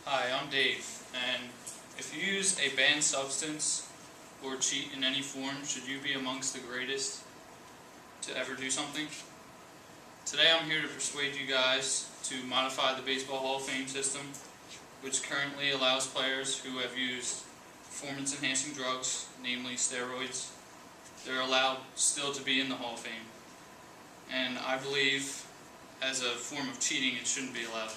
Hi, I'm Dave, and if you use a banned substance or cheat in any form, should you be amongst the greatest to ever do something? Today I'm here to persuade you guys to modify the Baseball Hall of Fame system, which currently allows players who have used performance-enhancing drugs, namely steroids, they're allowed still to be in the Hall of Fame. And I believe, as a form of cheating, it shouldn't be allowed.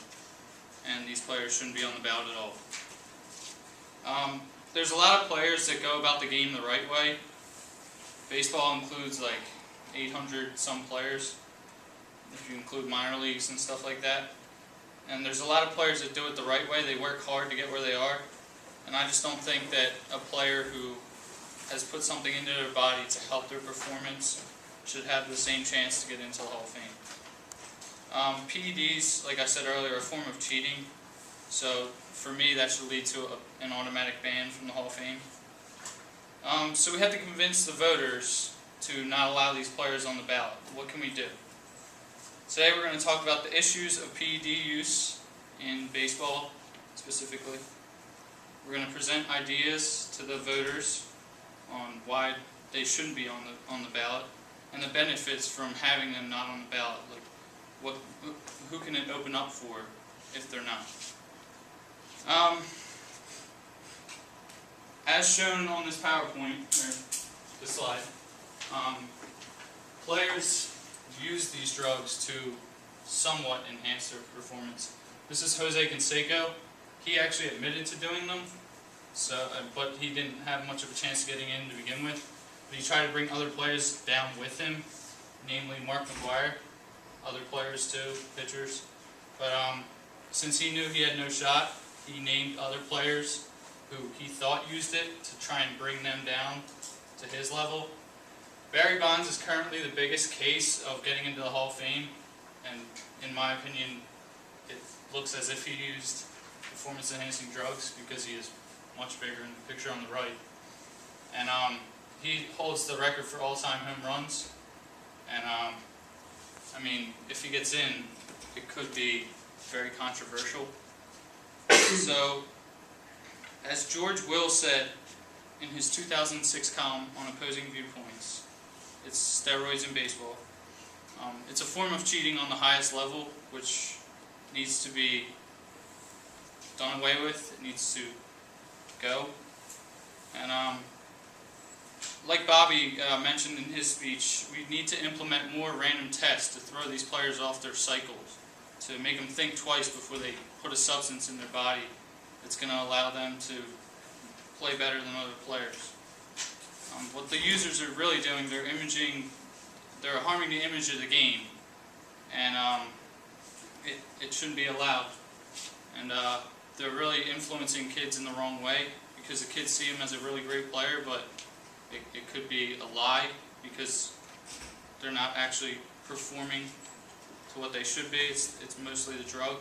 And these players shouldn't be on the ballot at all. There's a lot of players that go about the game the right way. Baseball includes like 800 some players, if you include minor leagues and stuff like that. And there's a lot of players that do it the right way. They work hard to get where they are. And I just don't think that a player who has put something into their body to help their performance should have the same chance to get into the Hall of Fame. PEDs, like I said earlier, are a form of cheating, so for me that should lead to an automatic ban from the Hall of Fame. So we have to convince the voters to not allow these players on the ballot. What can we do? Today we're going to talk about the issues of PED use in baseball specifically. We're going to present ideas to the voters on why they shouldn't be on the ballot and the benefits from having them not on the ballot. Like, who can it open up for if they're not? As shown on this PowerPoint, or the slide, players use these drugs to somewhat enhance their performance. This is Jose Canseco. He actually admitted to doing them, but he didn't have much of a chance of getting in to begin with. But he tried to bring other players down with him, namely Mark McGwire. Other players too, pitchers. But since he knew he had no shot, he named other players who he thought used it to try and bring them down to his level. Barry Bonds is currently the biggest case of getting into the Hall of Fame, and in my opinion, it looks as if he used performance-enhancing drugs because he is much bigger in the picture on the right. And he holds the record for all-time home runs, and I mean, if he gets in, it could be very controversial. So, as George Will said in his 2006 column on Opposing Viewpoints, it's steroids in baseball. It's a form of cheating on the highest level, which needs to be done away with. It needs to go. And like Bobby mentioned in his speech, we need to implement more random tests to throw these players off their cycles, to make them think twice before they put a substance in their body that's going to allow them to play better than other players. What the users are really doing, they're harming the image of the game, and it shouldn't be allowed. And they're really influencing kids in the wrong way, because the kids see him as a really great player, but it could be a lie because they're not actually performing to what they should be. It's mostly the drug.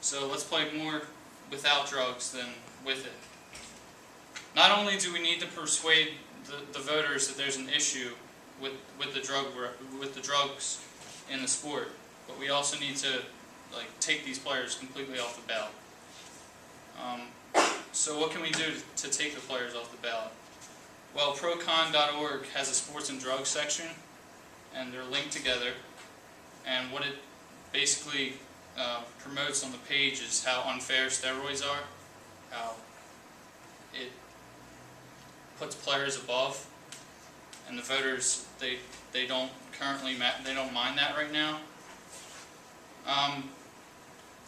So let's play more without drugs than with it. Not only do we need to persuade the voters that there's an issue with the drugs in the sport, but we also need to take these players completely off the ballot. So what can we do to take the players off the ballot? Well, procon.org has a sports and drugs section, and they're linked together. And what it basically promotes on the page is how unfair steroids are, how it puts players above, and the voters they don't mind that right now.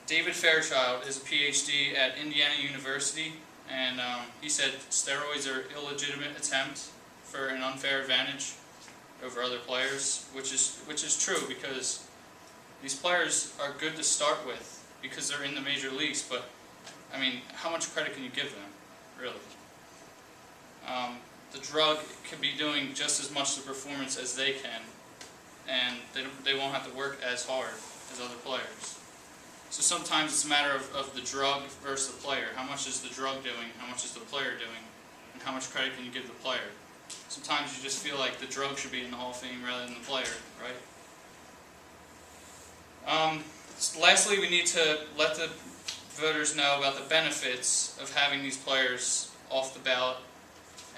David Fairchild is a PhD at Indiana University, and he said steroids are an illegitimate attempt for an unfair advantage over other players, which is true, because these players are good to start with because they're in the major leagues, but I mean, how much credit can you give them, really? The drug could be doing just as much to performance as they can, and they won't have to work as hard as other players. So sometimes it's a matter of the drug versus the player. How much is the drug doing? How much is the player doing? And how much credit can you give the player? Sometimes you just feel like the drug should be in the Hall of Fame rather than the player, right? Lastly, we need to let the voters know about the benefits of having these players off the ballot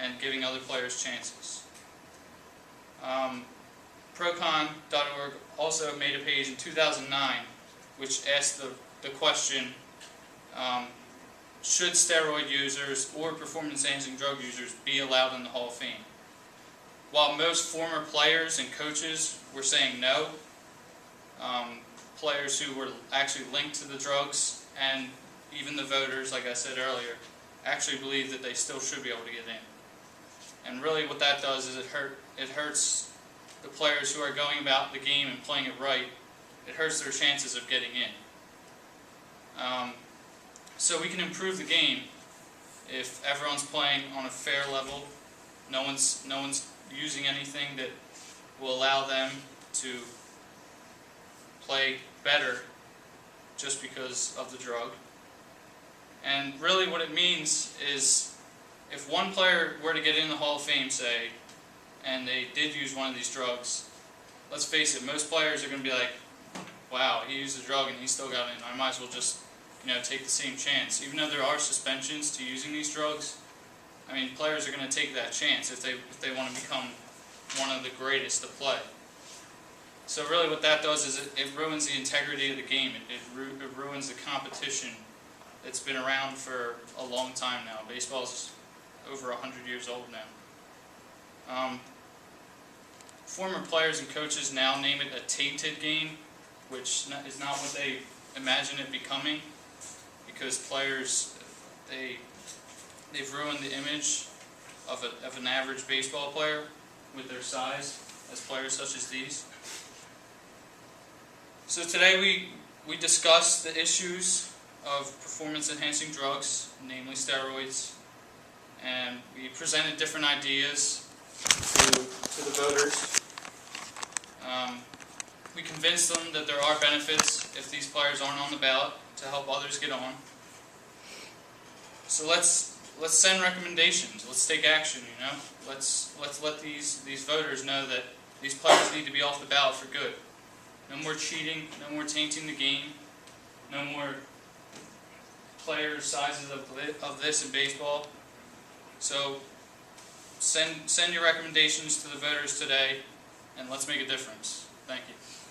and giving other players chances. Procon.org also made a page in 2009 which asked the question, should steroid users or performance-enhancing drug users be allowed in the Hall of Fame? While most former players and coaches were saying no, players who were actually linked to the drugs and even the voters, like I said earlier, actually believe that they still should be able to get in. And really what that does is it hurts the players who are going about the game and playing it right. It hurts their chances of getting in. So we can improve the game if everyone's playing on a fair level. No one's using anything that will allow them to play better just because of the drug. And really what it means is if one player were to get in the Hall of Fame, say, and they did use one of these drugs, let's face it, most players are going to be like, wow, he used a drug and he still got in. I might as well just, take the same chance. Even though there are suspensions to using these drugs, I mean, players are going to take that chance if they want to become one of the greatest to play. So really what that does is it ruins the integrity of the game. It ruins the competition that's been around for a long time now. Baseball's over 100 years old now. Former players and coaches now name it a tainted game, which is not what they imagine it becoming, because players, they've ruined the image of an average baseball player with their size as players such as these. So today we discussed the issues of performance-enhancing drugs, namely steroids, and we presented different ideas to the voters. We convinced them that there are benefits if these players aren't on the ballot to help others get on. So let's send recommendations. Let's take action. Let's let these voters know that these players need to be off the ballot for good. No more cheating. No more tainting the game. No more player sizes of this in baseball. So send your recommendations to the voters today, and let's make a difference. Thank you.